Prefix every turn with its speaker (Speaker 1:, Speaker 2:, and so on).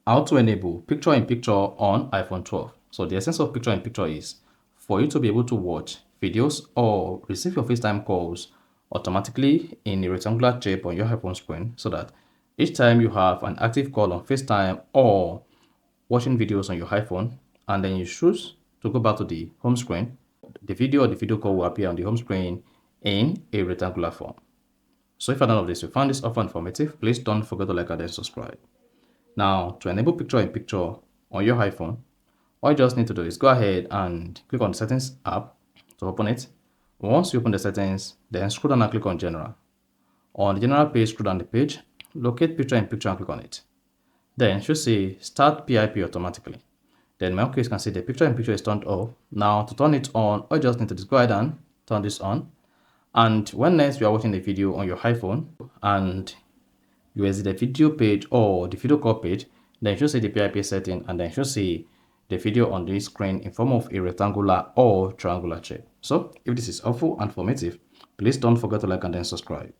Speaker 1: How to enable picture-in-picture on iPhone 12. So the essence of picture-in-picture is for you to be able to watch videos or receive your FaceTime calls automatically in a rectangular shape on your iPhone screen, so that each time you have an active call on FaceTime or watching videos on your iPhone, and then you choose to go back to the home screen, the video or the video call will appear on the home screen in a rectangular form. So if you're done of this, you found this offer informative, please don't forget to like and then subscribe. Now, to enable picture-in-picture on your iPhone, all you just need to do is go ahead and click on the Settings app to open it. Once you open the settings, then scroll down and click on General. On the General page, scroll down the page, locate Picture-in-Picture and click on it. Then you should see Start PiP automatically. Then in my case, you can see the Picture-in-Picture is turned off. Now, to turn it on, all you just need to do is go ahead and turn this on. And when next you are watching the video on your iPhone and you exit the video page or the video call page, then you should see the PiP setting, and then you should see the video on the screen in form of a rectangular or triangular shape. So if this is helpful and informative, please don't forget to like and then subscribe.